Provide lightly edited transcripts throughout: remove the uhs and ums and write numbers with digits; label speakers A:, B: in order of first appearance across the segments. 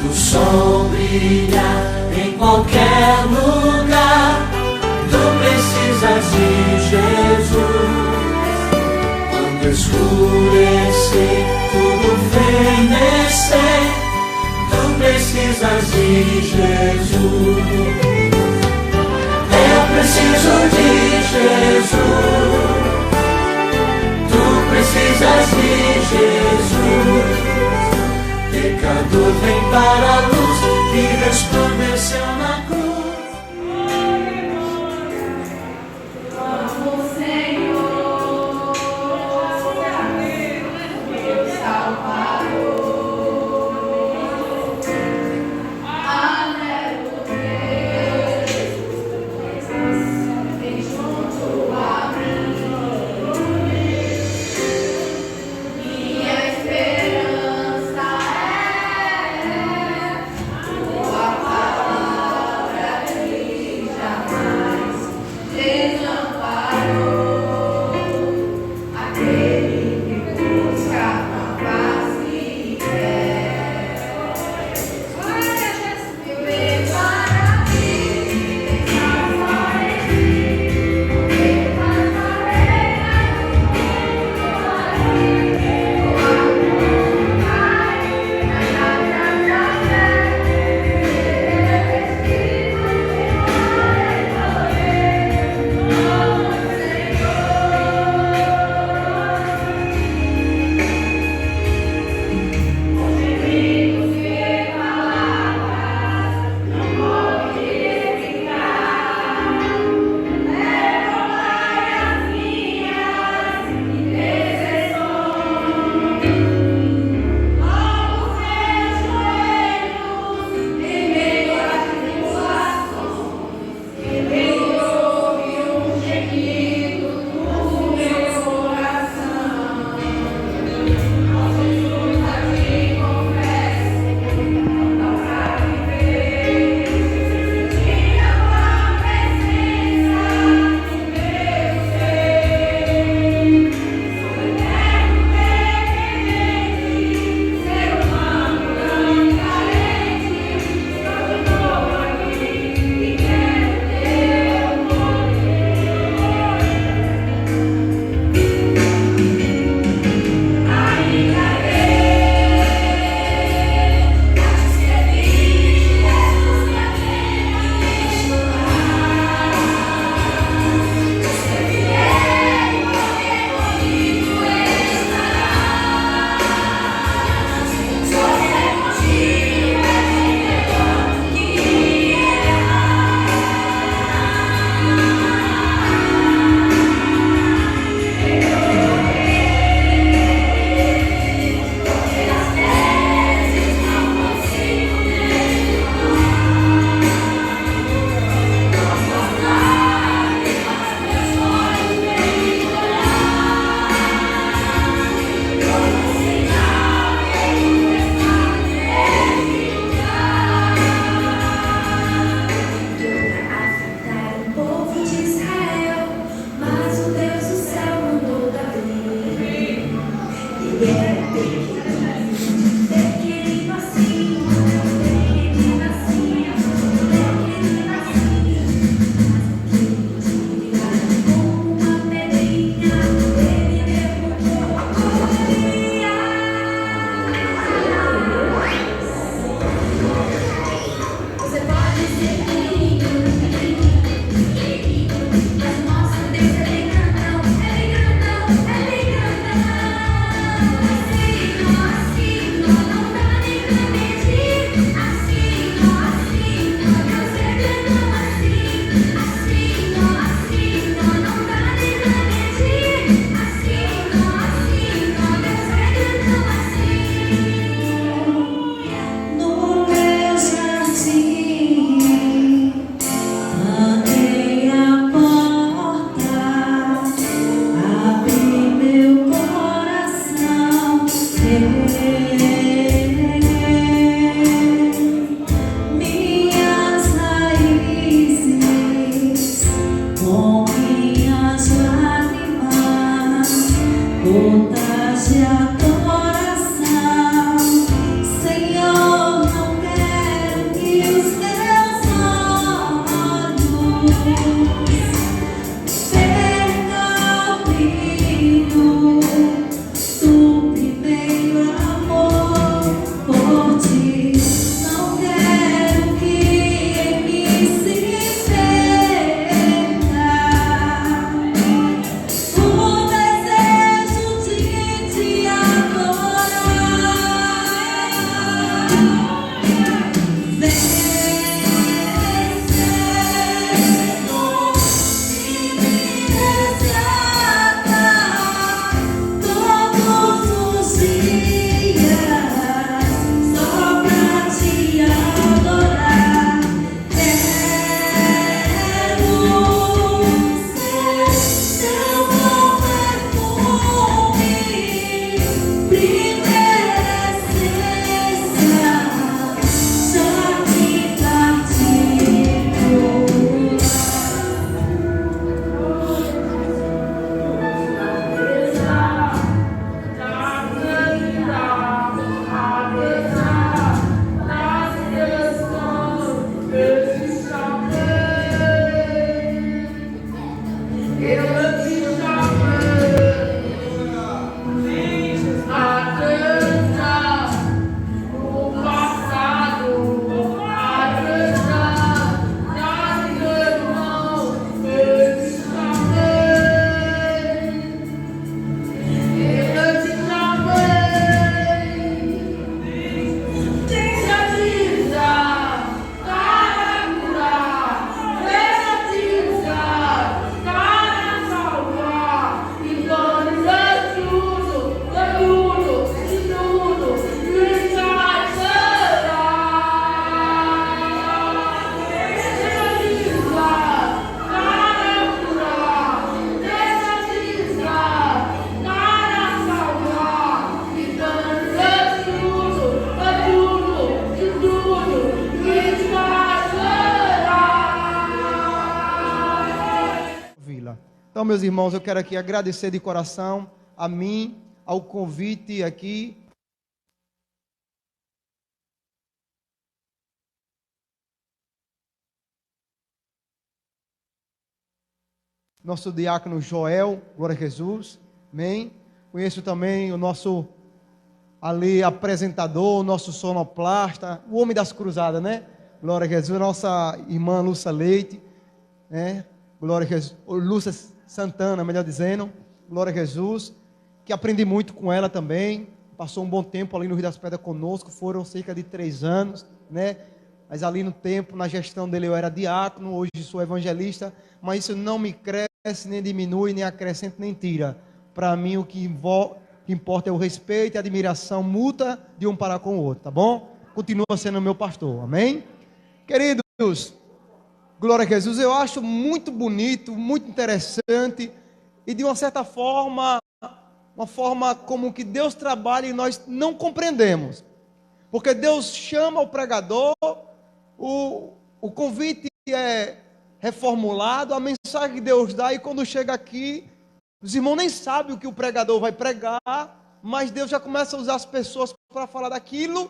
A: O sol brilha em qualquer lugar. Tu precisas de Jesus. Quando escurecer, tudo fenecer, tu precisas de Jesus. Eu preciso de Jesus. Tu precisas de Jesus. Pecador vem para a luz que resplandeceu na cruz.
B: Amo o Senhor, meu Salvador. Anelo Deus, vem junto a mim. Minha esperança é
C: Então, meus irmãos, eu quero aqui agradecer de coração a mim, ao convite aqui. Nosso diácono Joel, glória a Jesus, amém. Conheço também o nosso ali apresentador, o nosso sonoplasta, o homem das cruzadas, né? Glória a Jesus, nossa irmã Lúcia Leite, né? Glória a Jesus, Lúcia Santana, melhor dizendo, glória a Jesus, que aprendi muito com ela também, passou um bom tempo ali no Rio das Pedras conosco, foram cerca de 3 anos, né? Mas ali no tempo, na gestão dele eu era diácono, hoje sou evangelista, mas isso não me cresce, nem diminui, nem acrescenta, nem tira. Para mim o que importa é o respeito e a admiração mútua de um para com o outro, tá bom? Continua sendo meu pastor, amém? Queridos, glória a Jesus, eu acho muito bonito, muito interessante e de uma certa forma, uma forma como que Deus trabalha e nós não compreendemos. Porque Deus chama o pregador, o convite é reformulado, a mensagem que Deus dá, e quando chega aqui, os irmãos nem sabem o que o pregador vai pregar, mas Deus já começa a usar as pessoas para falar daquilo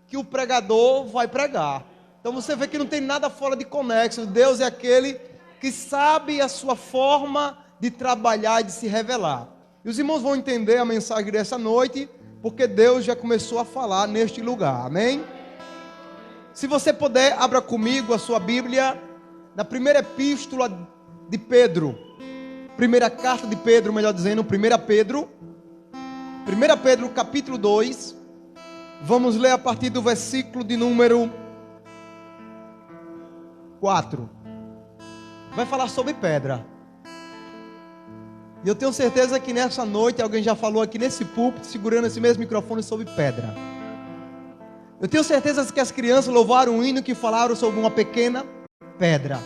C: que o pregador vai pregar. Então você vê que não tem nada fora de conexo. Deus é aquele que sabe a sua forma de trabalhar e de se revelar. E os irmãos vão entender a mensagem dessa noite, porque Deus já começou a falar neste lugar, amém? Se você puder, abra comigo a sua Bíblia na primeira epístola de Pedro, primeira carta de Pedro, melhor dizendo, 1 Pedro capítulo 2, vamos ler a partir do versículo de número 4, vai falar sobre pedra, e eu tenho certeza que nessa noite, alguém já falou aqui nesse púlpito, segurando esse mesmo microfone, sobre pedra. Eu tenho certeza que as crianças louvaram um hino que falaram sobre uma pequena pedra.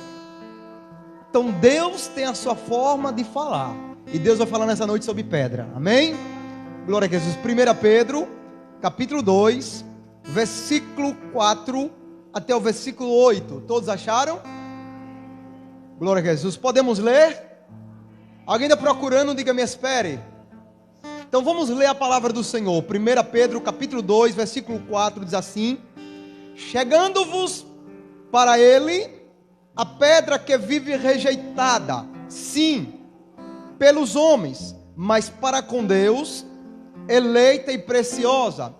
C: Então Deus tem a sua forma de falar, e Deus vai falar nessa noite sobre pedra, amém? Glória a Jesus. 1 Pedro capítulo 2, versículo 4 até o versículo 8, todos acharam? Glória a Jesus. Podemos ler? Alguém está procurando? Diga, me espere. Então vamos ler a palavra do Senhor. 1 Pedro capítulo 2, versículo 4 diz assim: chegando-vos para ele a pedra que vive rejeitada, sim, pelos homens, mas para com Deus eleita e preciosa.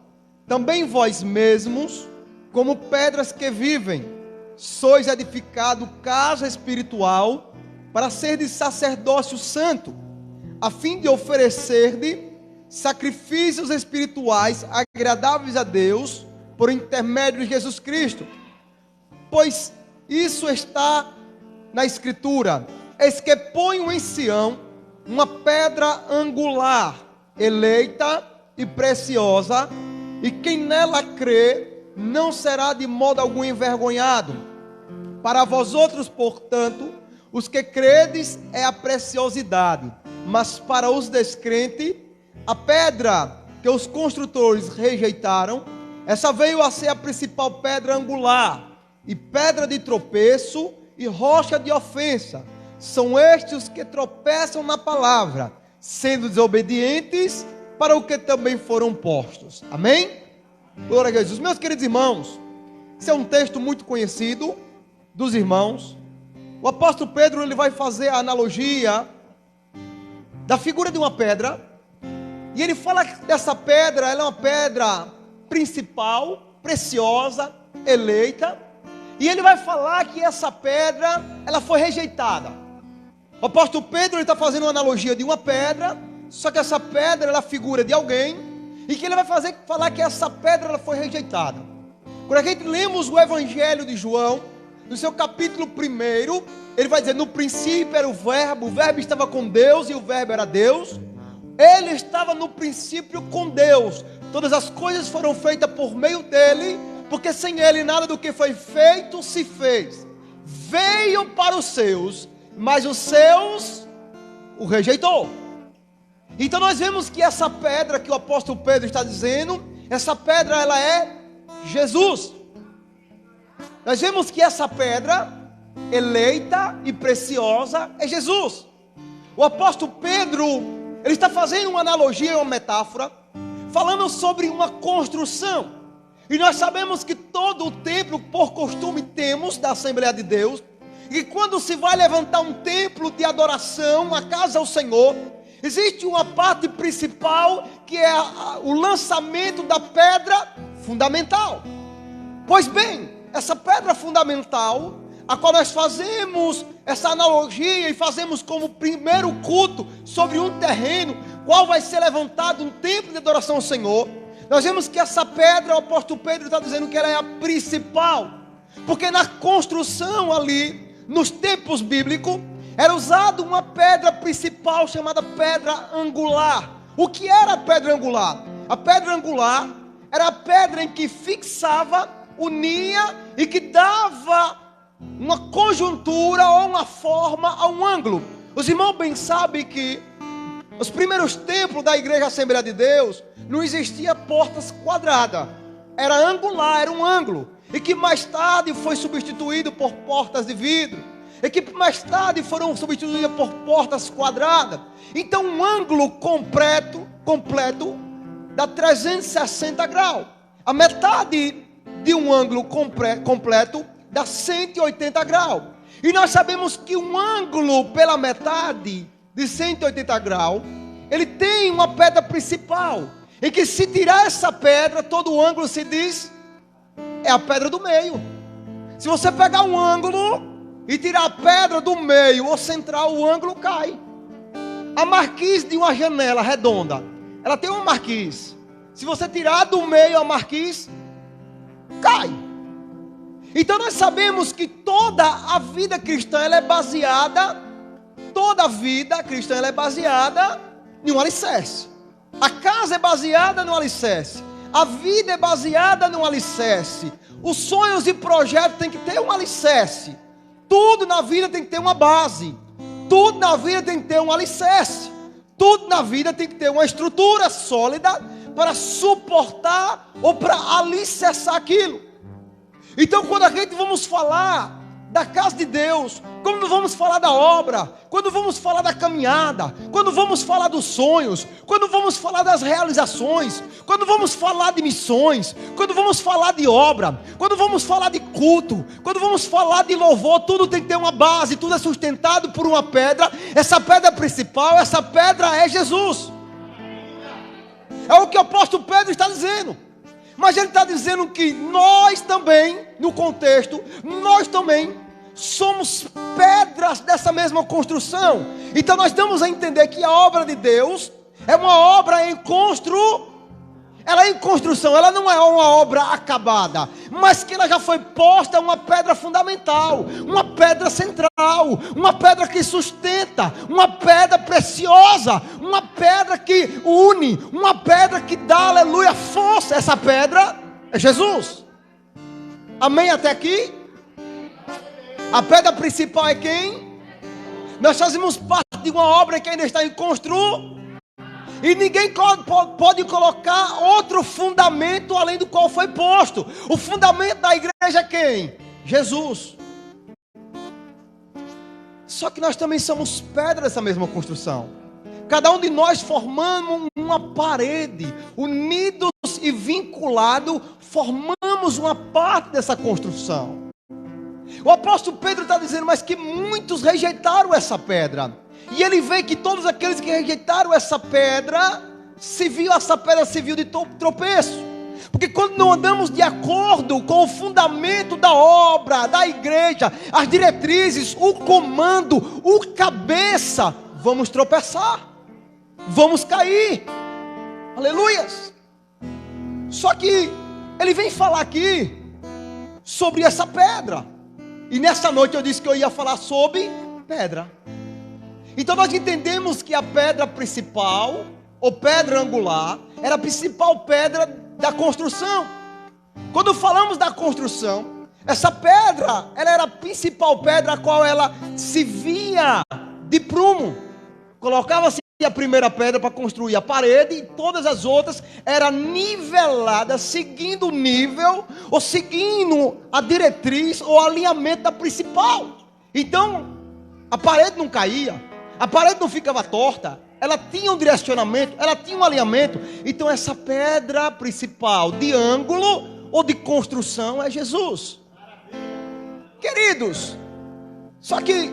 C: Também vós mesmos, como pedras que vivem, sois edificado casa espiritual, para ser de sacerdócio santo, a fim de oferecer-lhe sacrifícios espirituais agradáveis a Deus, por intermédio de Jesus Cristo. Pois isso está na Escritura: eis que ponho em Sião uma pedra angular, eleita e preciosa, e quem nela crê não será de modo algum envergonhado. Para vós outros, portanto, os que credes é a preciosidade, mas para os descrentes, a pedra que os construtores rejeitaram, essa veio a ser a principal pedra angular, e pedra de tropeço e rocha de ofensa. São estes os que tropeçam na palavra, sendo desobedientes para o que também foram postos. Amém? Glória a Jesus. Meus queridos irmãos, esse é um texto muito conhecido dos irmãos. O apóstolo Pedro, ele vai fazer a analogia da figura de uma pedra, e ele fala que dessa pedra, ela é uma pedra principal, preciosa, eleita, e ele vai falar que essa pedra, ela foi rejeitada. O apóstolo Pedro, ele está fazendo uma analogia de uma pedra, só que essa pedra, ela é a figura de alguém, e que ele vai falar que essa pedra, ela foi rejeitada. Quando a gente lemos o Evangelho de João, no seu capítulo 1, ele vai dizer: no princípio era o verbo estava com Deus, e o verbo era Deus. Ele estava no princípio com Deus. Todas as coisas foram feitas por meio dele, porque sem ele nada do que foi feito se fez. Veio para os seus, mas os seus o rejeitou. Então nós vemos que essa pedra que o apóstolo Pedro está dizendo, essa pedra, ela é Jesus. Nós vemos que essa pedra eleita e preciosa é Jesus. o apóstolo Pedro, ele está fazendo uma analogia, uma metáfora, falando sobre uma construção. E nós sabemos que todo o templo, por costume, temos da Assembleia de Deus, e quando se vai levantar um templo de adoração, a casa ao Senhor, existe uma parte principal que é o lançamento da pedra fundamental. Pois bem, essa pedra fundamental, a qual nós fazemos essa analogia e fazemos como primeiro culto sobre um terreno, qual vai ser levantado um templo de adoração ao Senhor, nós vemos que essa pedra, o apóstolo Pedro está dizendo que ela é a principal, porque na construção ali, nos tempos bíblicos, era usada uma pedra principal chamada pedra angular. O que era a pedra angular? A pedra angular era a pedra em que fixava, unia e que dava uma conjuntura ou uma forma a um ângulo. Os irmãos bem sabem que os primeiros templos da Igreja Assembleia de Deus não existia portas quadradas, era angular, era um ângulo, e que mais tarde foi substituído por portas de vidro, e que mais tarde foram substituídas por portas quadradas. Então um ângulo completo dá 360 graus. A metade de um ângulo completo dá 180 graus. E nós sabemos que um ângulo pela metade de 180 graus, ele tem uma pedra principal, em que se tirar essa pedra, todo o ângulo se diz, é a pedra do meio. Se você pegar um ângulo e tirar a pedra do meio ou central, o ângulo cai. A marquise de uma janela redonda, ela tem uma marquise. Se você tirar do meio a marquise, cai. Então nós sabemos que toda a vida cristã ela é baseada, toda a vida cristã ela é baseada em um alicerce. A casa é baseada no alicerce. A vida é baseada no alicerce. Os sonhos e projetos têm que ter um alicerce. Tudo na vida tem que ter uma base. Tudo na vida tem que ter um alicerce. Tudo na vida tem que ter uma estrutura sólida para suportar ou para alicerçar aquilo. Então quando a gente vamos falar da casa de Deus, quando vamos falar da obra, quando vamos falar da caminhada, quando vamos falar dos sonhos, quando vamos falar das realizações, quando vamos falar de missões, quando vamos falar de obra, quando vamos falar de culto, quando vamos falar de louvor, tudo tem que ter uma base, tudo é sustentado por uma pedra. Essa pedra principal, essa pedra é Jesus. É o que o apóstolo Pedro está dizendo. Mas ele está dizendo que nós também, no contexto, nós também somos pedras dessa mesma construção. Então nós damos a entender que a obra de Deus é uma obra em construção. Ela é em construção, ela não é uma obra acabada, mas que ela já foi posta uma pedra fundamental, uma pedra central, uma pedra que sustenta, uma pedra preciosa, uma pedra que une, uma pedra que dá, aleluia, força. Essa pedra é Jesus. Amém até aqui? A pedra principal é quem? Nós fazemos parte de uma obra que ainda está em construção. E ninguém pode colocar outro fundamento além do qual foi posto. O fundamento da igreja é quem? Jesus. Só que nós também somos pedras dessa mesma construção. Cada um de nós formamos uma parede, unidos e vinculados, formamos uma parte dessa construção. O apóstolo Pedro está dizendo, mas que muitos rejeitaram essa pedra. E ele vê que todos aqueles que rejeitaram essa pedra, essa pedra serviu de tropeço. Porque quando não andamos de acordo com o fundamento da obra, da igreja, as diretrizes, o comando, o cabeça, vamos tropeçar, vamos cair. Aleluias. Só que ele vem falar aqui sobre essa pedra. E nessa noite eu disse que eu ia falar sobre pedra. Então nós entendemos que a pedra principal, ou pedra angular, era a principal pedra da construção. Quando falamos da construção, essa pedra, ela era a principal pedra a qual ela se via de prumo. Colocava-se a primeira pedra para construir a parede, e todas as outras eram niveladas, seguindo o nível, ou seguindo a diretriz, ou alinhamento da principal. Então, a parede não caía. A parede não ficava torta, ela tinha um direcionamento, ela tinha um alinhamento. Então essa pedra principal de ângulo ou de construção é Jesus. Queridos, só que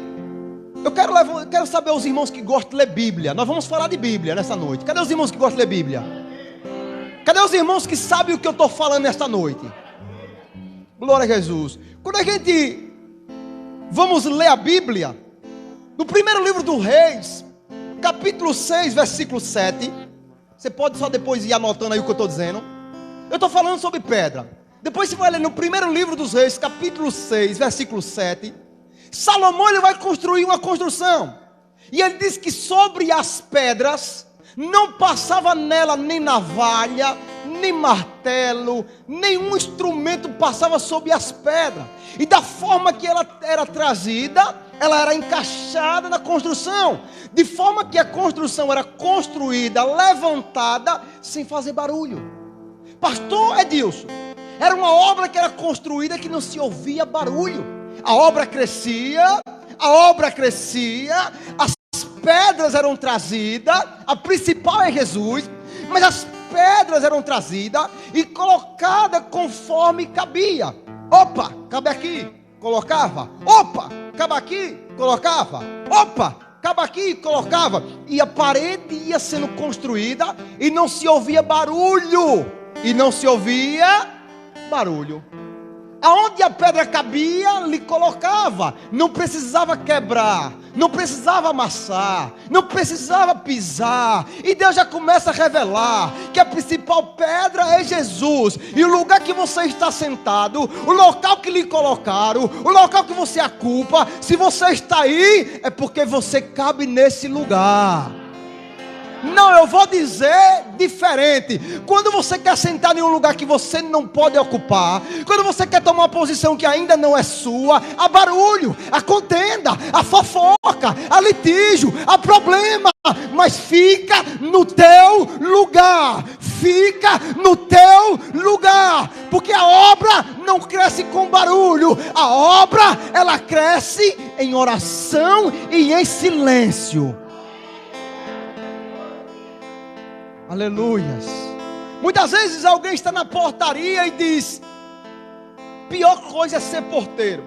C: eu quero saber os irmãos que gostam de ler Bíblia. Nós vamos falar de Bíblia nessa noite. Cadê os irmãos que gostam de ler Bíblia? Cadê os irmãos que sabem o que eu estou falando nesta noite? Glória a Jesus. Quando a gente vamos ler a Bíblia, no primeiro livro do Reis, capítulo 6, versículo 7. Você pode só depois ir anotando aí o que eu estou dizendo. Eu estou falando sobre pedra. Depois você vai ler no primeiro livro dos Reis, capítulo 6, versículo 7. Salomão, ele vai construir uma construção. E ele diz que sobre as pedras não passava nela nem navalha, nem martelo, nenhum instrumento passava sobre as pedras. E da forma que ela era trazida, ela era encaixada na construção, de forma que a construção era construída, levantada, sem fazer barulho. Pastor Edilson, era uma obra que era construída que não se ouvia barulho. A obra crescia, as pedras eram trazidas, a principal é Jesus, mas as pedras eram trazidas e colocadas conforme cabia. Opa, cabe aqui, colocava. Opa, cabe aqui, colocava. Opa, cabe aqui, colocava. E a parede ia sendo construída e não se ouvia barulho. Aonde a pedra cabia, lhe colocava. Não precisava quebrar, não precisava amassar, não precisava pisar. E Deus já começa a revelar que a principal pedra é Jesus. E o lugar que você está sentado, o local que lhe colocaram, o local que você ocupa, se você está aí, é porque você cabe nesse lugar. Não, eu vou dizer diferente. Quando você quer sentar em um lugar que você não pode ocupar, quando você quer tomar uma posição que ainda não é sua, há barulho, há contenda, há fofoca, há litígio, há problema. Mas fica no teu lugar. Fica no teu lugar. Porque a obra não cresce com barulho. A obra, ela cresce em oração e em silêncio. Aleluias. Muitas vezes alguém está na portaria e diz: pior coisa é ser porteiro.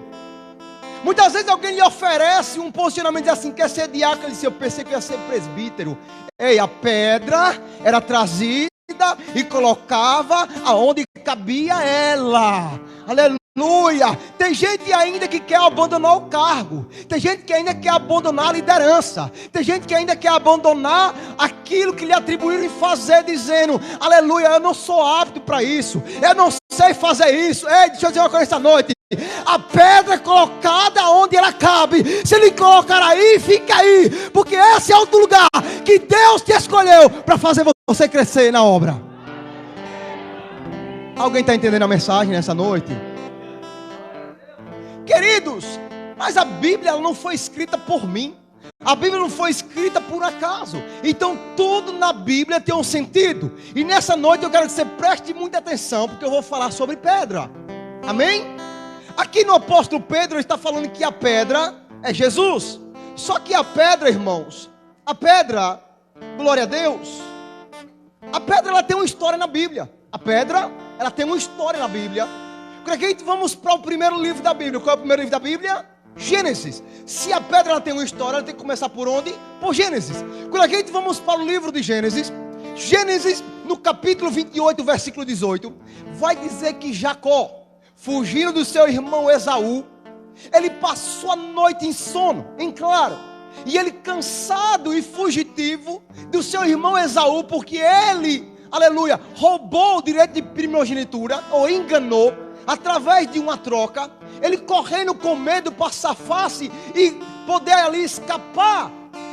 C: Muitas vezes alguém lhe oferece um posicionamento e diz assim: quer ser diácono? Ele diz: eu pensei que ia ser presbítero. Ei, a pedra era trazida e colocava aonde cabia ela. Aleluia. Tem gente ainda que quer abandonar o cargo. Tem gente que ainda quer abandonar a liderança. Tem gente que ainda quer abandonar aquilo que lhe atribuíram fazer, dizendo: aleluia, eu não sou apto para isso, eu não sei fazer isso. Ei, deixa eu dizer uma coisa esta noite: a pedra é colocada onde ela cabe. Se ele colocar aí, fica aí, porque esse é o lugar que Deus te escolheu para fazer você crescer na obra. Alguém está entendendo a mensagem nessa noite? Queridos, mas a Bíblia ela não foi escrita por mim. A Bíblia não foi escrita por acaso. Então tudo na Bíblia tem um sentido. E nessa noite eu quero que você preste muita atenção, porque eu vou falar sobre pedra. Amém? Aqui no apóstolo Pedro ele está falando que a pedra é Jesus. Só que a pedra, irmãos, a pedra, glória a Deus, a pedra ela tem uma história na Bíblia. A pedra ela tem uma história na Bíblia. Vamos para o primeiro livro da Bíblia. Qual é o primeiro livro da Bíblia? Gênesis. Se a pedra ela tem uma história, ela tem que começar por onde? Por Gênesis. Quando a gente vamos para o livro de Gênesis, Gênesis no capítulo 28, versículo 18, vai dizer que Jacó, fugindo do seu irmão Esaú, ele passou a noite em sono, em claro. E ele cansado e fugitivo do seu irmão Esaú, porque ele, aleluia, roubou o direito de primogenitura, ou enganou, através de uma troca, ele correndo com medo para safar-se e poder ali escapar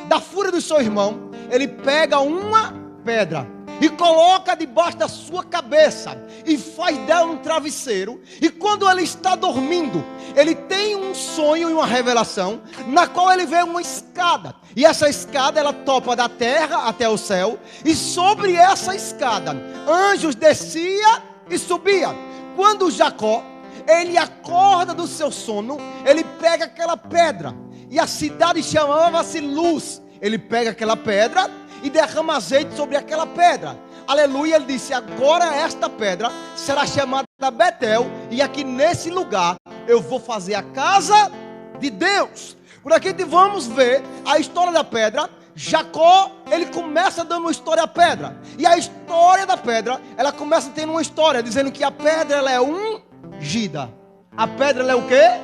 C: da fúria do seu irmão, ele pega uma pedra e coloca debaixo da sua cabeça e faz dela um travesseiro. E quando ele está dormindo, ele tem um sonho e uma revelação, na qual ele vê uma escada, e essa escada ela topa da terra até o céu, e sobre essa escada anjos desciam e subiam. Quando Jacó, ele acorda do seu sono, ele pega aquela pedra, e a cidade chamava-se Luz, Ele pega aquela pedra e derrama azeite sobre aquela pedra. Aleluia, ele disse: agora esta pedra será chamada Betel, e aqui nesse lugar eu vou fazer a casa de Deus. Por aqui vamos ver a história da pedra. Jacó, ele começa dando uma história à pedra. E a história da pedra, ela começa tendo uma história dizendo que a pedra ela é ungida. A pedra ela é o quê?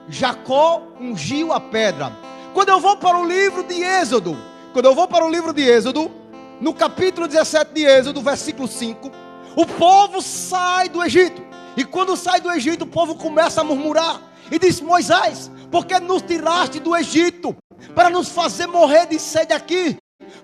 C: Jacó ungiu a pedra. Quando eu vou para o livro de Êxodo, no capítulo 17 de Êxodo, versículo 5, o povo sai do Egito. E quando sai do Egito, o povo começa a murmurar e diz: Moisés, por que nos tiraste do Egito para nos fazer morrer de sede aqui?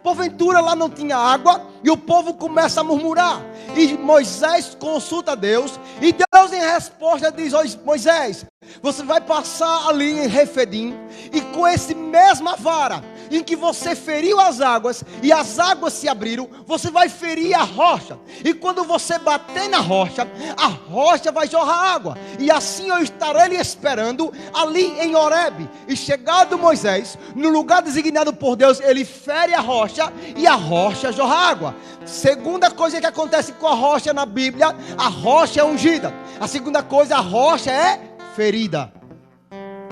C: Porventura lá não tinha água. E o povo começa a murmurar. E Moisés consulta Deus. E Deus em resposta diz: Moisés, você vai passar ali em Refidim, e com esse mesma vara em que você feriu as águas, e as águas se abriram, você vai ferir a rocha. E quando você bater na rocha, a rocha vai jorrar água. E assim eu estarei lhe esperando ali em Horebe. E chegado Moisés no lugar designado por Deus, ele fere a rocha, e a rocha jorra água. Segunda coisa que acontece com a rocha na Bíblia: a rocha é ungida. A segunda coisa, a rocha é ferida.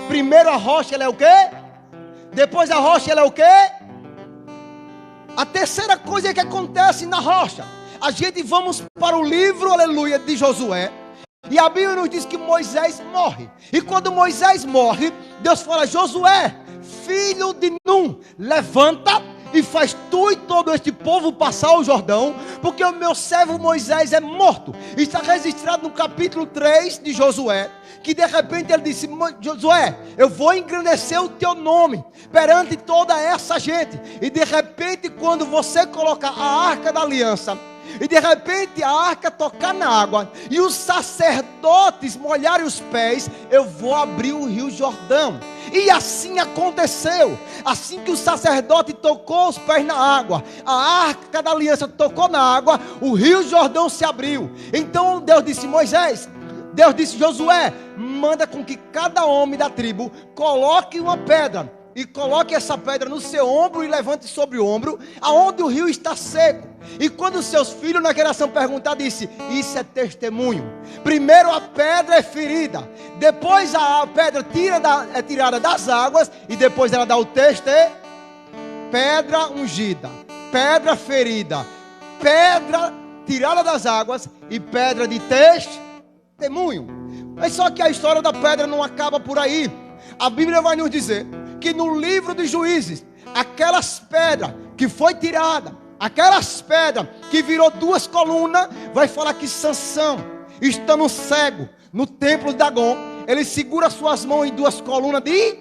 C: Primeiro a rocha ela é o quê? Depois a rocha ela é o quê? A terceira coisa que acontece na rocha, a gente vamos para o livro, aleluia, de Josué. E a Bíblia nos diz que Moisés morre. E quando Moisés morre, Deus fala: Josué, filho de Num, levanta e faz tu e todo este povo passar o Jordão, porque o meu servo Moisés é morto. Está registrado no capítulo 3 de Josué, que de repente ele disse: Josué, eu vou engrandecer o teu nome perante toda essa gente. E de repente, quando você coloca a arca da aliança, e de repente a arca tocar na água, e os sacerdotes molharem os pés, eu vou abrir o rio Jordão. E assim aconteceu. Assim que o sacerdote tocou os pés na água, a arca da aliança tocou na água, o rio Jordão se abriu. Então Deus disse: Deus disse: Josué, manda com que cada homem da tribo coloque uma pedra, e coloque essa pedra no seu ombro e levante sobre o ombro, aonde o rio está seco. E quando seus filhos na geração perguntar, disse: isso é testemunho. Primeiro a pedra é ferida, depois a pedra é tirada das águas, e depois ela dá o texto: pedra ungida, pedra ferida, pedra tirada das águas e pedra de testemunho. Mas só que a história da pedra não acaba por aí. A Bíblia vai nos dizer que no livro de Juízes, aquelas pedras que foi tirada, aquelas pedras que virou duas colunas, vai falar que Sansão, estando cego no templo de Dagom, ele segura suas mãos em duas colunas de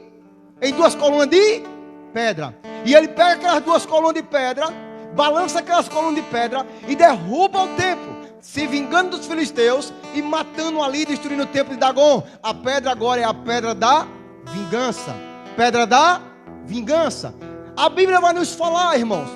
C: pedra. E ele pega aquelas duas colunas de pedra, balança aquelas colunas de pedra e derruba o templo, se vingando dos filisteus e matando ali, destruindo o templo de Dagom. A pedra agora é a pedra da vingança. Pedra da vingança. A Bíblia vai nos falar, irmãos,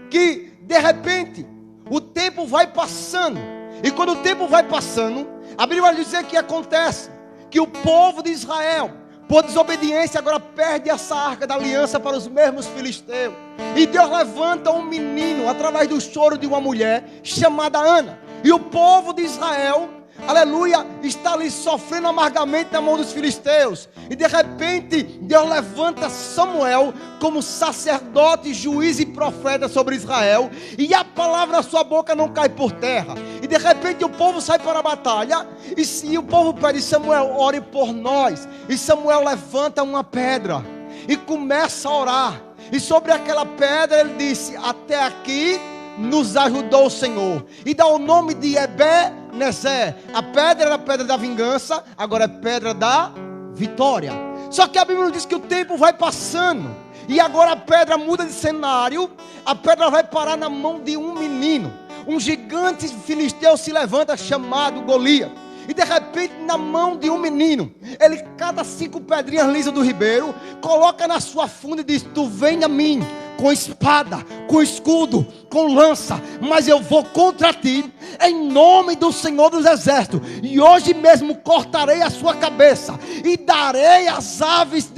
C: que de repente o tempo vai passando. E quando o tempo vai passando, a Bíblia vai dizer que acontece que o povo de Israel, por desobediência, agora perde essa arca da aliança para os mesmos filisteus. E Deus levanta um menino através do choro de uma mulher chamada Ana. E o povo de Israel, aleluia, está ali sofrendo amargamente na mão dos filisteus. E de repente Deus levanta Samuel como sacerdote, juiz e profeta sobre Israel. E a palavra da sua boca não cai por terra. E de repente o povo sai para a batalha. E o povo pede: Samuel, ore por nós. E Samuel levanta uma pedra e começa a orar. E sobre aquela pedra ele disse: até aqui nos ajudou o Senhor. E dá o nome de Ebenezer. A pedra era a pedra da vingança, agora é pedra da vitória. Só que a Bíblia nos diz que o tempo vai passando, e agora a pedra muda de cenário. A pedra vai parar na mão de um menino. Um gigante filisteu se levanta chamado Golias. E de repente na mão de um menino, ele cata 5 pedrinhas lisas do ribeiro, coloca na sua funda e diz: tu vem a mim com espada, com escudo, com lança, mas eu vou contra ti em nome do Senhor dos Exércitos, e hoje mesmo cortarei a sua cabeça e darei às aves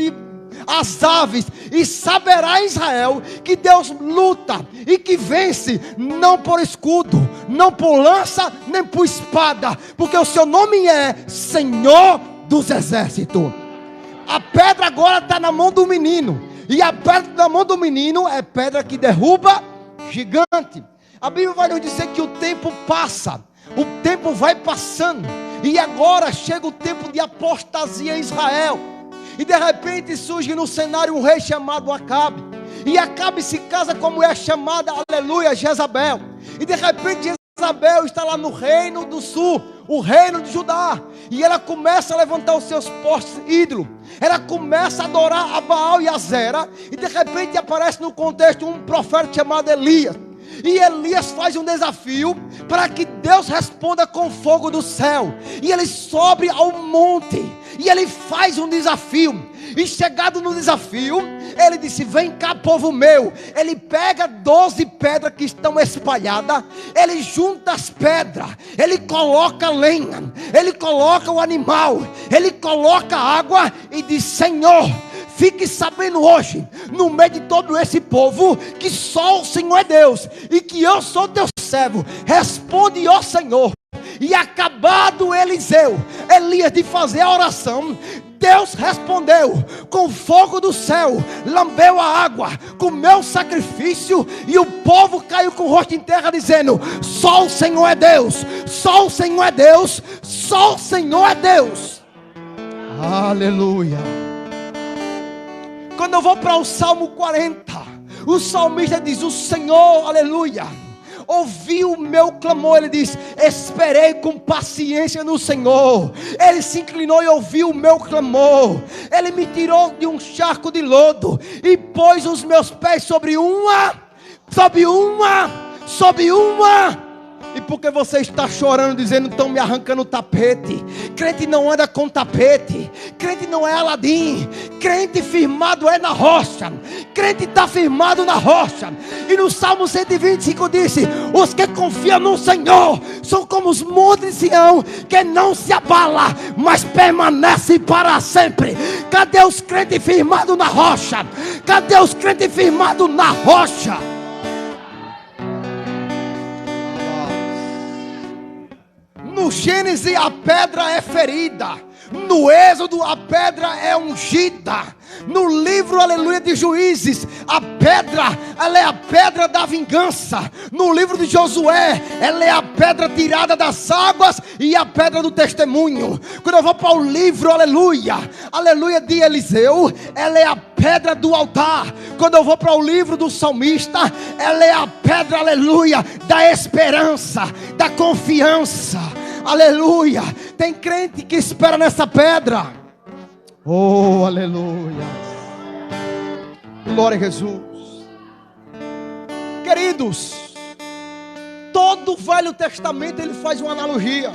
C: as aves, e saberá Israel que Deus luta e que vence, não por escudo, não por lança, nem por espada, porque o seu nome é Senhor dos Exércitos. A pedra agora está na mão do menino, e a pedra na mão do menino é pedra que derruba gigante. A Bíblia vai nos dizer que o tempo passa, o tempo vai passando, e agora chega o tempo de apostasia em Israel. E de repente surge no cenário um rei chamado Acabe. E Acabe se casa com a mulher chamada, aleluia, Jezabel. E de repente Jezabel está lá no reino do sul, o reino de Judá. E ela começa a levantar os seus postes ídolos. Ela começa a adorar a Baal e a Zera. E de repente aparece no contexto um profeta chamado Elias. E Elias faz um desafio para que Deus responda com fogo do céu. E ele sobe ao monte e ele faz um desafio. E chegado no desafio, ele disse: vem cá, povo meu. Ele pega 12 pedras que estão espalhadas, ele junta as pedras, ele coloca lenha, ele coloca o animal, ele coloca água e diz: Senhor, fique sabendo hoje, no meio de todo esse povo, que só o Senhor é Deus, e que eu sou teu servo. Responde, ó Senhor. E acabado Elias de fazer a oração, Deus respondeu com fogo do céu, lambeu a água, comeu o sacrifício, e o povo caiu com o rosto em terra, dizendo: só o Senhor é Deus, só o Senhor é Deus, só o Senhor é Deus. Aleluia. Quando eu vou para o Salmo 40, o salmista diz: o Senhor, aleluia, ouviu o meu clamor. Ele diz: esperei com paciência no Senhor. Ele se inclinou e ouviu o meu clamor. Ele me tirou de um charco de lodo e pôs os meus pés sobre uma. E porque você está chorando, dizendo: estão me arrancando o tapete. Crente não anda com tapete. Crente não é Aladim. Crente firmado é na rocha. Crente está firmado na rocha. E no Salmo 125 disse: os que confiam no Senhor são como os montes de Sião, que não se abala, mas permanece para sempre. Cadê os crentes firmados na rocha? Cadê os crentes firmados na rocha? No Gênesis a pedra é ferida, no Êxodo a pedra é ungida, no livro, aleluia, de Juízes, a pedra, ela é a pedra da vingança. No livro de Josué, ela é a pedra tirada das águas e a pedra do testemunho. Quando eu vou para o livro, aleluia, de Eliseu, ela é a pedra do altar. Quando eu vou para o livro do salmista, ela é a pedra, aleluia, da esperança, da confiança. Aleluia. Tem crente que espera nessa pedra. Oh, aleluia. Glória a Jesus. Queridos, todo o Velho Testamento ele faz uma analogia.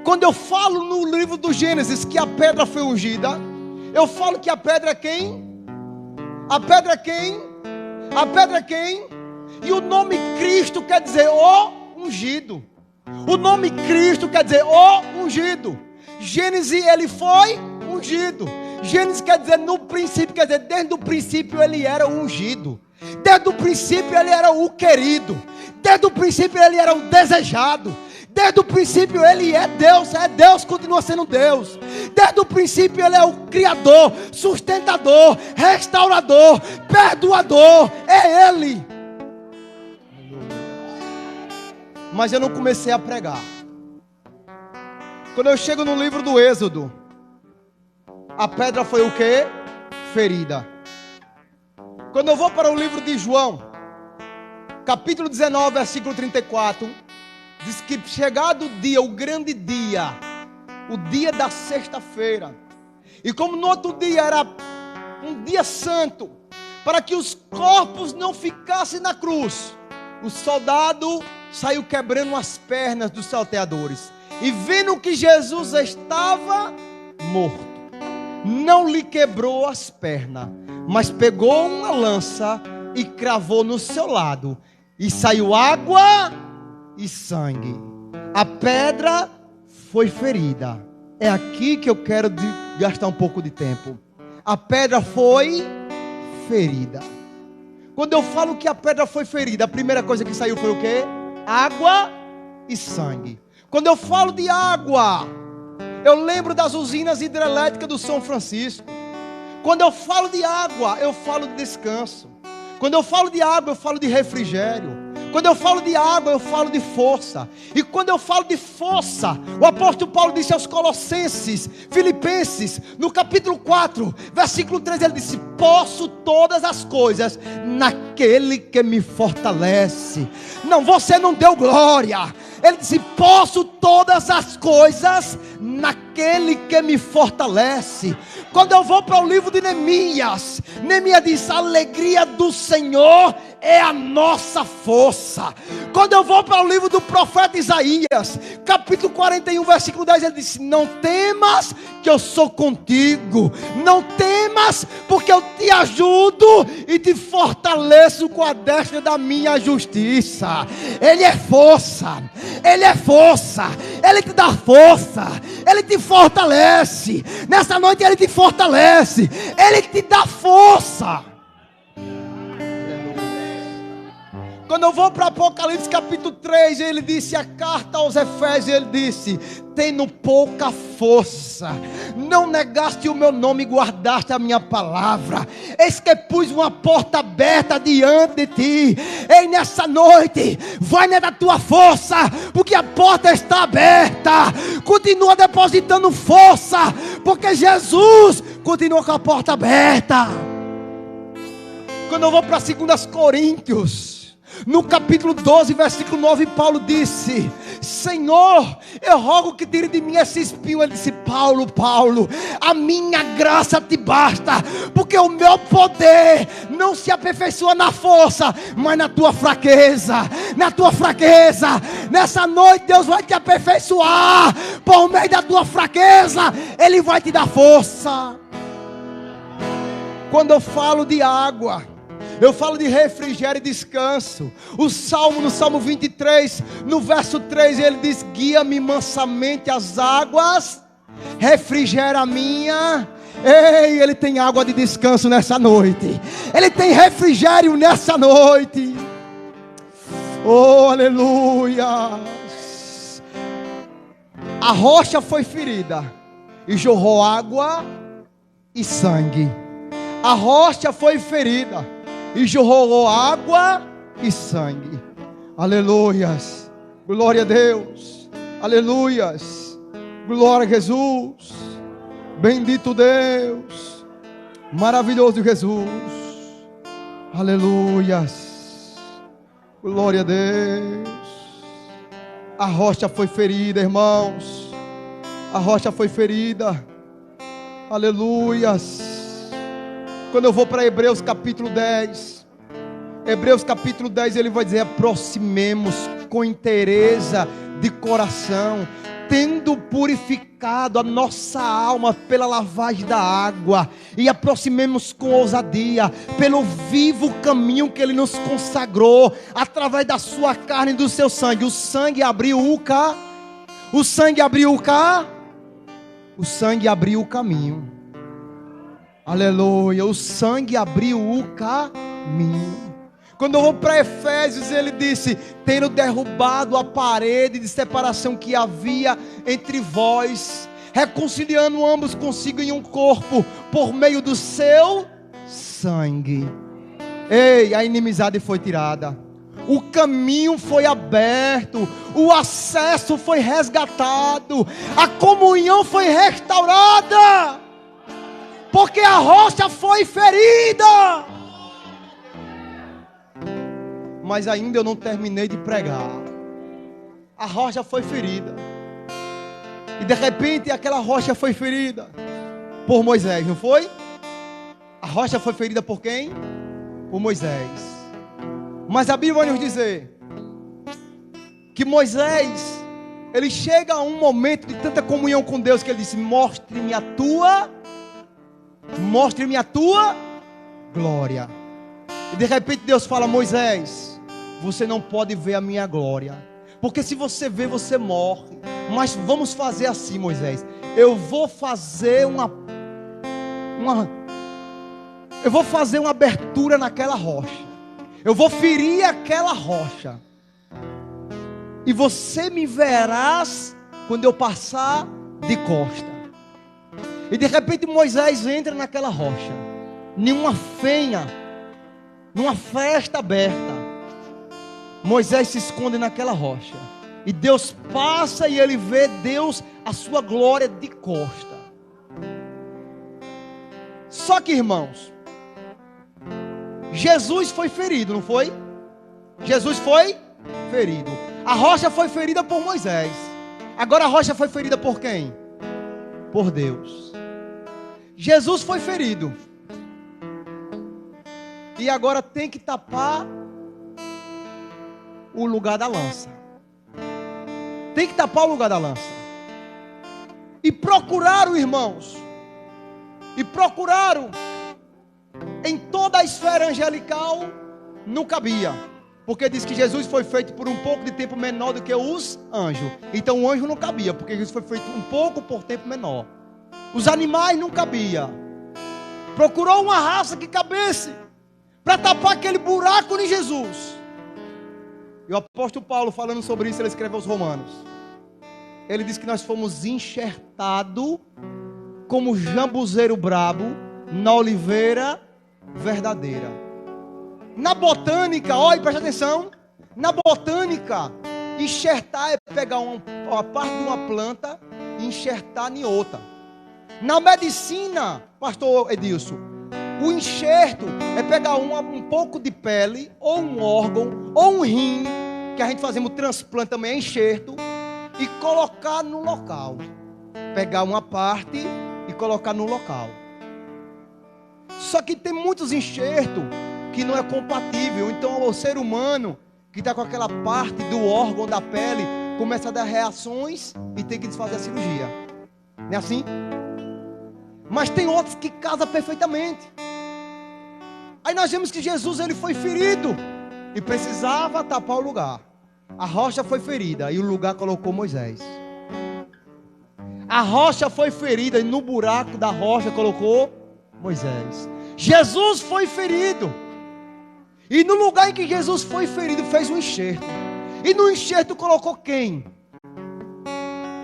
C: Quando eu falo no livro do Gênesis que a pedra foi ungida, eu falo que a pedra é quem? A pedra é quem? A pedra é quem? E o nome Cristo quer dizer o ungido. O nome Cristo quer dizer o ungido. Gênesis, ele foi ungido. Gênesis quer dizer no princípio, quer dizer desde o princípio ele era o ungido. Desde o princípio ele era o querido. Desde o princípio ele era o desejado. Desde o princípio ele é Deus, continua sendo Deus. Desde o princípio ele é o Criador, sustentador, restaurador, perdoador, é Ele. Mas eu não comecei a pregar. Quando eu chego no livro do Êxodo, a pedra foi o quê? Ferida. Quando eu vou para o livro de João, capítulo 19, versículo 34, diz que chegado o dia, o grande dia, o dia da sexta-feira, e como no outro dia era um dia santo, para que os corpos não ficassem na cruz, o soldado saiu quebrando as pernas dos salteadores, e vendo que Jesus estava morto, não lhe quebrou as pernas, mas pegou uma lança e cravou no seu lado, e saiu água e sangue. A pedra foi ferida. É aqui que eu quero gastar um pouco de tempo. A pedra foi ferida. Quando eu falo que a pedra foi ferida, a primeira coisa que saiu foi o quê? Água e sangue. Quando eu falo de água, eu lembro das usinas hidrelétricas do São Francisco. Quando eu falo de água, eu falo de descanso. Quando eu falo de água, eu falo de refrigério. Quando eu falo de água, eu falo de força. E quando eu falo de força, o apóstolo Paulo disse aos Colossenses, Filipenses, no capítulo 4, versículo 3, ele disse: posso todas as coisas naquele que me fortalece. Não, você não deu glória. Ele disse: posso todas as coisas naquele que me fortalece. Quando eu vou para o livro de Neemias, Neemias diz: a alegria do Senhor é a nossa força. Quando eu vou para o livro do profeta Isaías, capítulo 41, versículo 10, ele disse: não temas, que eu sou contigo. Não temas, porque eu te ajudo e te fortaleço com a destra da minha justiça. Ele é força. Ele é força. Ele te dá força. Ele te fortalece. Nessa noite ele te fortalece. Ele te dá força. Quando eu vou para Apocalipse capítulo 3, ele disse, a carta aos Efésios, ele disse: tendo pouca força, não negaste o meu nome e guardaste a minha palavra. Eis que pus uma porta aberta diante de ti. Ei, nessa noite, vai na tua força, porque a porta está aberta. Continua depositando força, porque Jesus continua com a porta aberta. Quando eu vou para 2 Coríntios, no capítulo 12, versículo 9, Paulo disse: Senhor, eu rogo que tire de mim esse espinho. Ele disse: Paulo, a minha graça te basta, porque o meu poder não se aperfeiçoa na força, mas na tua fraqueza. Na tua fraqueza. Nessa noite Deus vai te aperfeiçoar. Por meio da tua fraqueza Ele vai te dar força. Quando eu falo de água, eu falo de refrigério e descanso. O Salmo, no Salmo 23, no verso 3, ele diz: guia-me mansamente às águas, refrigera a minha. Ei, ele tem água de descanso nessa noite. Ele tem refrigério nessa noite. Oh, aleluia. A rocha foi ferida e jorrou água e sangue. A rocha foi ferida e jorrou água e sangue. Aleluias. Glória a Deus. Aleluias. Glória a Jesus. Bendito Deus. Maravilhoso Jesus. Aleluias. Glória a Deus. A rocha foi ferida, irmãos. A rocha foi ferida. Aleluias. Quando eu vou para Hebreus capítulo 10, Hebreus capítulo 10, ele vai dizer: aproximemos com inteireza de coração, tendo purificado a nossa alma pela lavagem da água, e aproximemos com ousadia pelo vivo caminho que Ele nos consagrou, através da sua carne e do seu sangue. O sangue abriu o sangue abriu o sangue abriu o caminho. Aleluia, o sangue abriu o caminho. Quando eu vou para Efésios, ele disse: tendo derrubado a parede de separação que havia entre vós, reconciliando ambos consigo em um corpo, por meio do seu sangue. Ei, a inimizade foi tirada, o caminho foi aberto, o acesso foi resgatado, a comunhão foi restaurada, porque a rocha foi ferida. Mas ainda eu não terminei de pregar. A rocha foi ferida, e de repente aquela rocha foi ferida por Moisés, não foi? A rocha foi ferida por quem? Por Moisés. Mas a Bíblia vai nos dizer que Moisés, ele chega a um momento de tanta comunhão com Deus, que ele disse: mostre-me a tua glória. E de repente Deus fala: Moisés, você não pode ver a minha glória, porque se você ver, você morre. Mas vamos fazer assim, Moisés. Eu vou fazer Eu vou fazer uma abertura naquela rocha. Eu vou ferir aquela rocha. E você me verás quando eu passar de costa. E de repente Moisés entra naquela rocha. Numa fenha. Numa fresta aberta. Moisés se esconde naquela rocha. E Deus passa e ele vê Deus, a sua glória de costa. Só que, irmãos, Jesus foi ferido, não foi? Jesus foi ferido. A rocha foi ferida por Moisés. Agora a rocha foi ferida por quem? Por Deus. Jesus foi ferido. E agora tem que tapar o lugar da lança. Tem que tapar o lugar da lança. E procuraram, irmãos. E procuraram. Em toda a esfera angelical não cabia. Porque diz que Jesus foi feito por um pouco de tempo menor do que os anjos. Então o anjo não cabia, porque Jesus foi feito um pouco por tempo menor. Os animais não cabia. Procurou uma raça que cabesse para tapar aquele buraco em Jesus. E o apóstolo Paulo, falando sobre isso, ele escreveu aos Romanos. Ele diz que nós fomos enxertados como jambuzeiro brabo na oliveira verdadeira. Na botânica, olha, presta atenção. Na botânica, enxertar é pegar uma parte de uma planta e enxertar em outra. Na medicina, pastor Edilson, o enxerto é pegar um pouco de pele, ou um órgão, ou um rim, que a gente fazemos transplante também, é enxerto, e colocar no local. Pegar uma parte e colocar no local. Só que tem muitos enxertos que não é compatível. Então o ser humano que está com aquela parte do órgão da pele começa a dar reações e tem que desfazer a cirurgia. Não é assim? Mas tem outros que casam perfeitamente. Aí nós vemos que Jesus, ele foi ferido e precisava tapar o lugar. A rocha foi ferida e o lugar colocou Moisés. A rocha foi ferida e no buraco da rocha colocou Moisés. Jesus foi ferido. E no lugar em que Jesus foi ferido, fez um enxerto. E no enxerto colocou quem?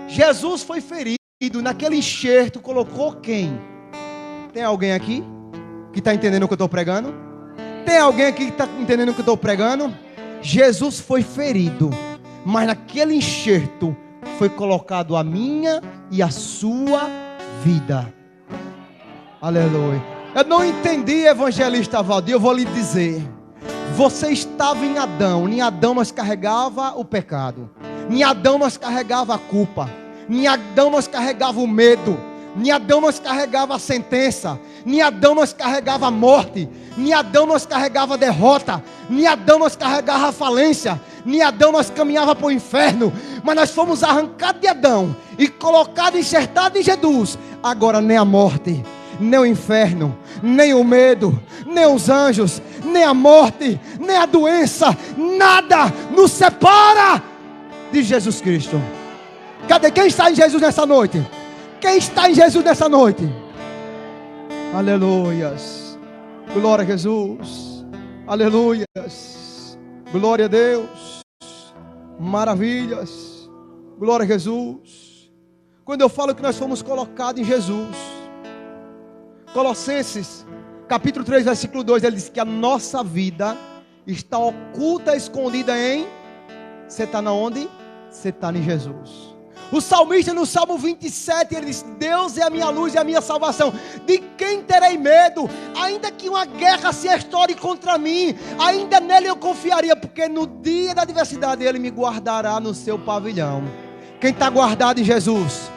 C: Jesus foi ferido. Naquele enxerto colocou quem? Tem alguém aqui que está entendendo o que eu estou pregando? Tem alguém aqui que está entendendo o que eu estou pregando? Jesus foi ferido, mas naquele enxerto foi colocado a minha e a sua vida. Aleluia. Eu não entendi, evangelista Valdir, eu vou lhe dizer. Você estava em Adão nós carregava o pecado. Em Adão nós carregava a culpa. Em Adão nós carregava o medo. Em Adão nós carregava a sentença. Em Adão nós carregava a morte. Em Adão nós carregava a derrota. Em Adão nós carregava a falência. Em Adão nós caminhava para o inferno. Mas nós fomos arrancados de Adão e colocados, enxertados em Jesus. Agora nem a morte, nem o inferno, nem o medo, nem os anjos, nem a morte, nem a doença, nada nos separa de Jesus Cristo. Cadê? Quem está em Jesus nessa noite? Quem está em Jesus nessa noite? Aleluias. Glória a Jesus. Aleluias. Glória a Deus. Maravilhas. Glória a Jesus. Quando eu falo que nós fomos colocados em Jesus, Colossenses capítulo 3 versículo 2, ele diz que a nossa vida está oculta, escondida em... Você está na onde? Você está em Jesus. O salmista no Salmo 27, ele diz: Deus é a minha luz e a minha salvação. De quem terei medo? Ainda que uma guerra se estoure contra mim, ainda nele eu confiaria, porque no dia da adversidade ele me guardará no seu pavilhão. Quem está guardado em Jesus?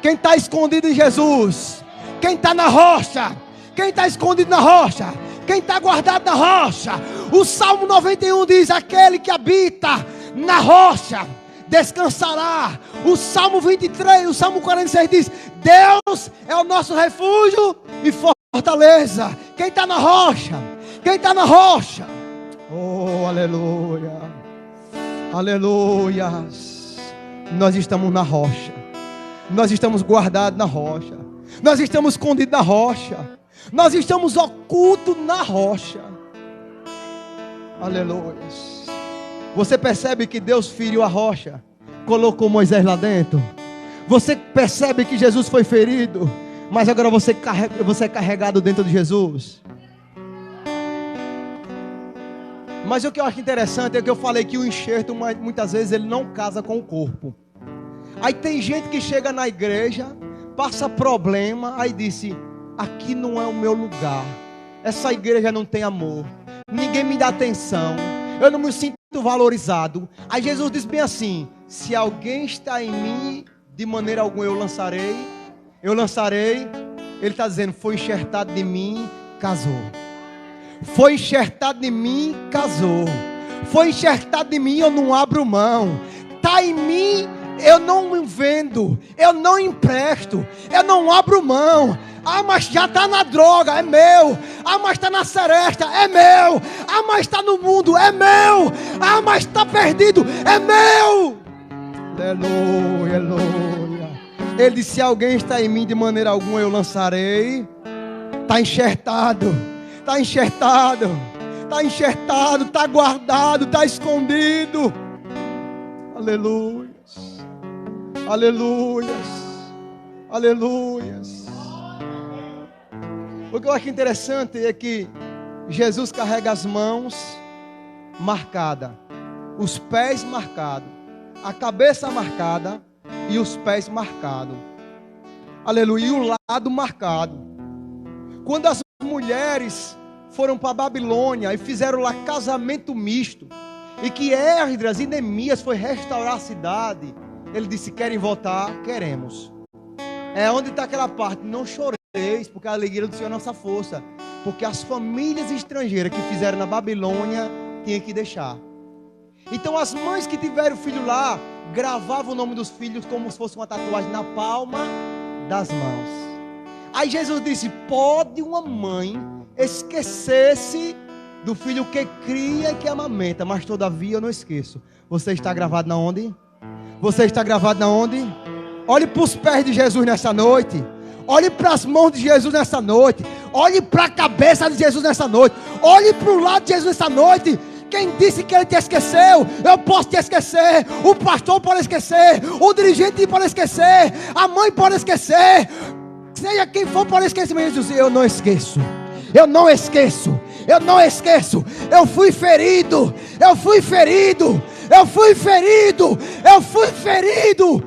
C: Quem está escondido em Jesus? Quem está na rocha? Quem está escondido na rocha? Quem está guardado na rocha? O Salmo 91 diz: aquele que habita na rocha descansará. O Salmo 23, o Salmo 46 diz: Deus é o nosso refúgio e fortaleza. Quem está na rocha? Quem está na rocha? Oh, aleluia. Aleluias. Nós estamos na rocha. Nós estamos guardados na rocha. Nós estamos escondidos na rocha. Nós estamos ocultos na rocha. Aleluia. Você percebe que Deus feriu a rocha, colocou Moisés lá dentro. Você percebe que Jesus foi ferido, mas agora você é carregado dentro de Jesus. Mas o que eu acho interessante é que eu falei que o enxerto muitas vezes ele não casa com o corpo. Aí tem gente que chega na igreja, passa problema, aí disse: aqui não é o meu lugar, essa igreja não tem amor, ninguém me dá atenção, eu não me sinto valorizado. Aí Jesus diz bem assim: se alguém está em mim, de maneira alguma eu lançarei. Ele está dizendo: foi enxertado de mim, casou. Foi enxertado em mim, casou. Foi enxertado em mim, eu não abro mão. Está em mim, eu não vendo, eu não empresto, eu não abro mão. Ah, mas já está na droga, é meu. Ah, mas está na seresta, é meu. Ah, mas está no mundo, é meu. Ah, mas está perdido, é meu. Aleluia, aleluia. Ele disse: se alguém está em mim, de maneira alguma eu lançarei. Está enxertado. Está enxertado, está guardado, está escondido. Aleluias, aleluias, aleluias. O que eu acho interessante é que Jesus carrega as mãos marcadas, os pés marcados, a cabeça marcada e os pés marcados. Aleluia, e o lado marcado. Quando as mulheres foram para a Babilônia e fizeram lá casamento misto, e que Esdras e Neemias foi restaurar a cidade, ele disse: querem voltar? Queremos. É onde está aquela parte: não choreis, porque a alegria do Senhor é nossa força, porque as famílias estrangeiras que fizeram na Babilônia tinham que deixar. Então as mães que tiveram filho lá gravavam o nome dos filhos como se fosse uma tatuagem na palma das mãos. Aí Jesus disse: pode uma mãe esquecer-se do filho que cria e que amamenta, mas todavia eu não esqueço. Você está gravado na onde? Você está gravado na onde? Olhe para os pés de Jesus nessa noite. Olhe para as mãos de Jesus nessa noite. Olhe para a cabeça de Jesus nessa noite. Olhe para o lado de Jesus nessa noite. Quem disse que ele te esqueceu? Eu posso te esquecer. O pastor pode esquecer. O dirigente pode esquecer. A mãe pode esquecer. Seja quem for, pode esquecer. Mas Jesus, eu não esqueço. Eu não esqueço. Eu não esqueço. Eu fui ferido. Eu fui ferido. Eu fui ferido. Eu fui ferido.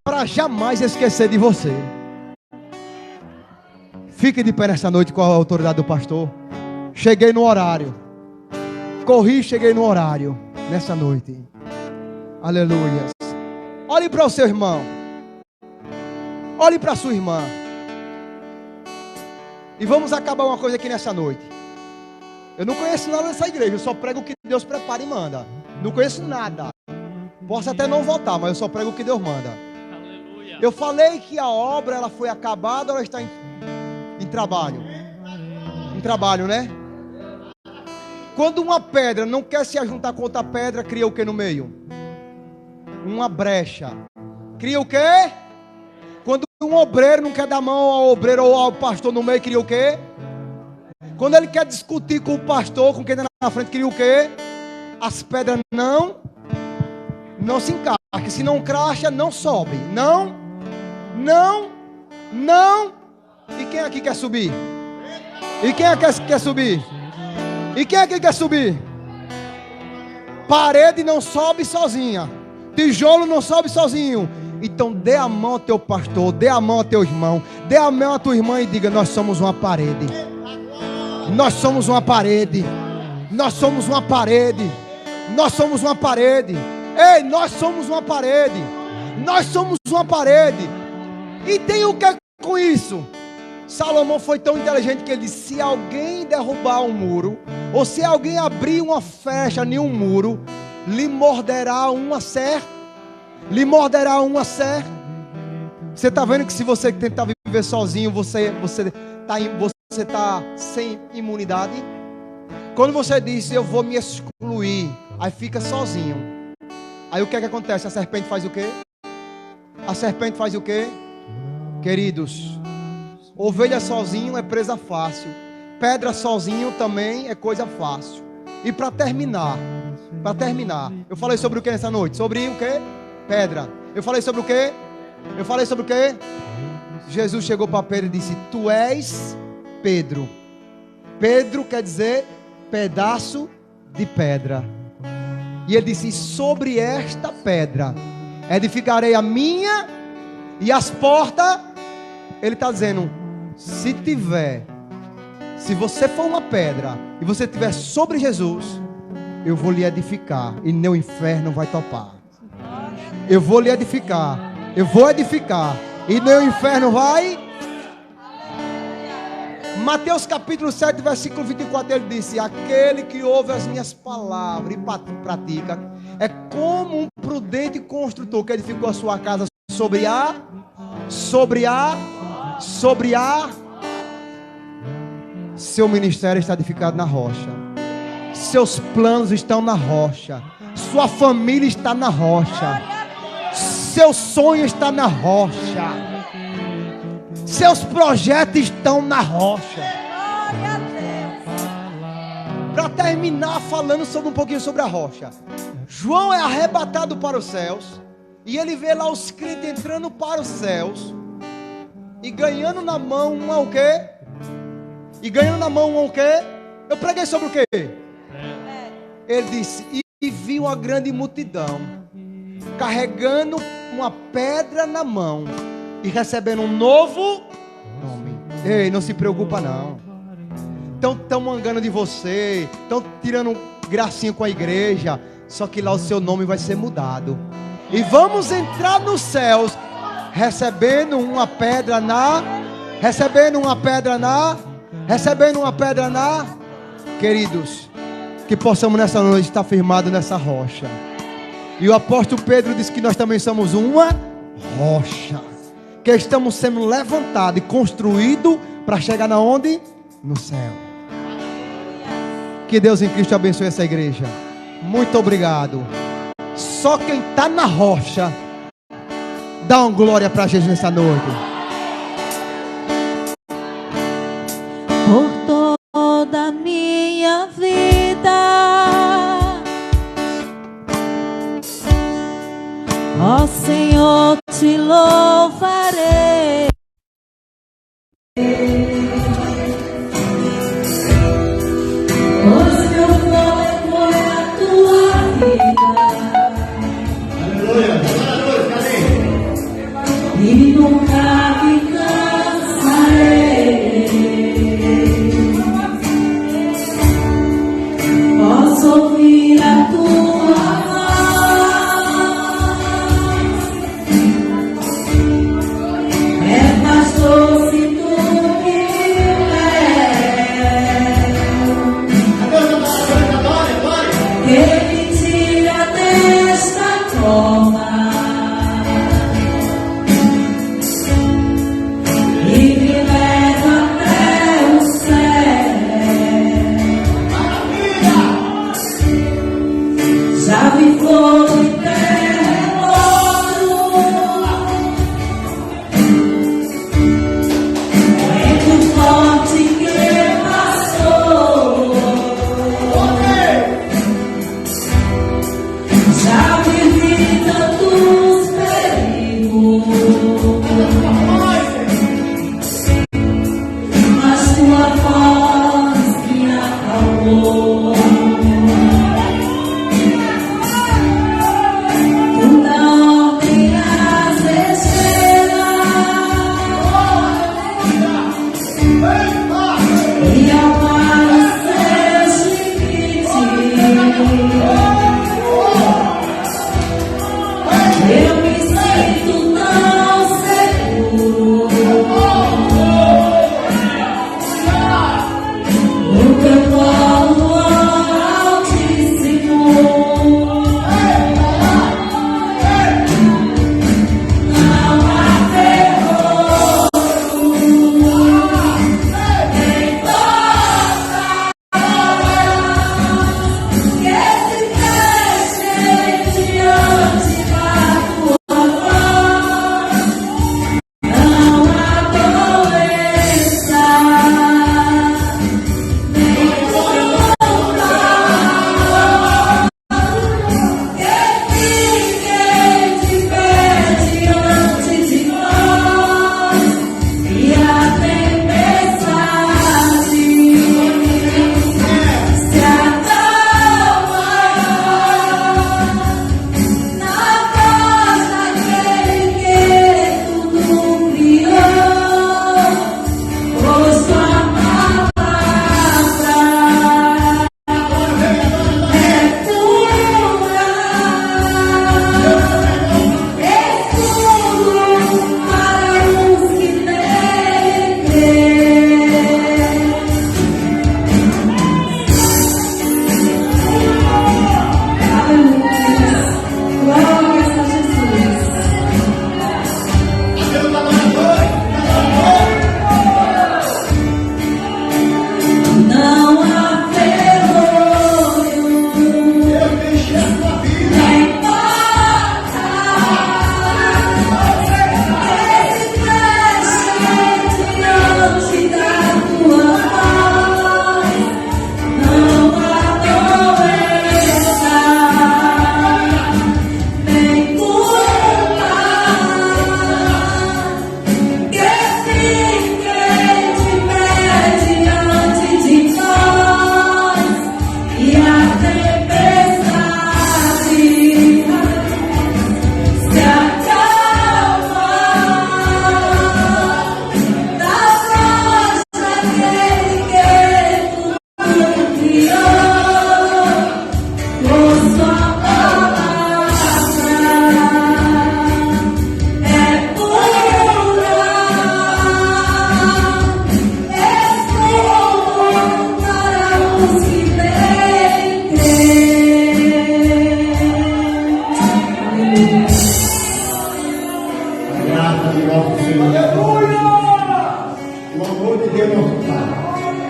C: Para jamais esquecer de você. Fique de pé nessa noite com a autoridade do pastor. Cheguei no horário. Corri, cheguei no horário. Nessa noite. Aleluia. Olhe para o seu irmão. Olhe para a sua irmã. E vamos acabar uma coisa aqui nessa noite. Eu não conheço nada dessa igreja. Eu só prego o que Deus prepara e manda. Não conheço nada. Posso até não voltar, mas eu só prego o que Deus manda. Aleluia. Eu falei que a obra ela foi acabada, ela está em trabalho. Em trabalho, né? Quando uma pedra não quer se ajuntar com outra pedra, cria o que no meio? Uma brecha. Cria o quê? Quando um obreiro não quer dar mão ao obreiro ou ao pastor no meio, cria o quê? Quando ele quer discutir com o pastor, com quem está na frente, cria o quê? As pedras não se encaixam. Se não cracha, não sobe. Não. E quem aqui quer subir? E quem aqui quer subir? E quem aqui quer subir? Parede não sobe sozinha. Tijolo não sobe sozinho. Então dê a mão ao teu pastor, dê a mão ao teu irmão, dê a mão à tua irmã e diga: nós somos uma parede. Nós somos uma parede. Nós somos uma parede. Nós somos uma parede. Ei, nós somos uma parede. Nós somos uma parede. E tem o que com isso? Salomão foi tão inteligente que ele disse: se alguém derrubar um muro, ou se alguém abrir uma frecha em um muro, lhe morderá uma serra. Lhe morderá uma serra. Você está vendo que se você tentar viver sozinho, você está sem imunidade? Quando você diz: eu vou me excluir, aí fica sozinho. Aí o que é que acontece? A serpente faz o quê? A serpente faz o quê? Queridos, Ovelha sozinho é presa fácil. Pedra sozinho também é coisa fácil. E para terminar, eu falei sobre o que nessa noite? Sobre o que? Pedra. Eu falei sobre o que? Jesus chegou para Pedro e disse: tu és Pedro. Pedro quer dizer pedaço de pedra. E ele disse: sobre esta pedra edificarei a minha e as portas. Ele está dizendo: se você for uma pedra e você estiver sobre Jesus, eu vou lhe edificar e nem o inferno vai topar. Eu vou lhe edificar, e nem o inferno vai. Mateus capítulo 7, versículo 24, ele disse: aquele que ouve as minhas palavras e pratica é como um prudente construtor que edificou a sua casa sobre a. Seu ministério está edificado na rocha. Seus planos estão na rocha. Sua família está na rocha. Seu sonho está na rocha. Seus projetos estão na rocha. Para terminar falando sobre um pouquinho sobre a rocha. João é arrebatado para os céus. E ele vê lá os crentes entrando para os céus. E ganhando na mão o quê? Eu preguei sobre o quê? Ele disse: e viu uma grande multidão carregando uma pedra na mão e recebendo um novo nome. Ei, não se preocupa não. Estão mangando de você, estão tirando gracinha com a igreja, só que lá o seu nome vai ser mudado. E vamos entrar nos céus recebendo uma pedra na. Queridos, que possamos nessa noite estar firmados nessa rocha. E o apóstolo Pedro disse que nós também somos uma rocha, que estamos sendo levantados e construídos para chegar na onde? No céu. Que Deus em Cristo abençoe essa igreja. Muito obrigado. Só quem está na rocha, dá uma glória para Jesus nessa noite.
D: Por toda a minha vida, ó Senhor, te louvarei. Pois meu nome foi a tua vida.
A: Aleluia.
D: E nunca me cansarei. Posso ouvir a tua voz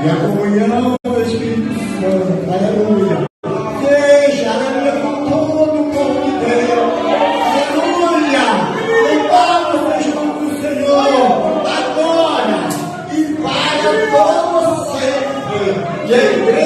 A: E a comunhão do Espírito Santo, aleluia, seja, aleluia, com todo o povo de Deus, aleluia, louvado seja o nome do Senhor, agora e para todo sempre, e a igreja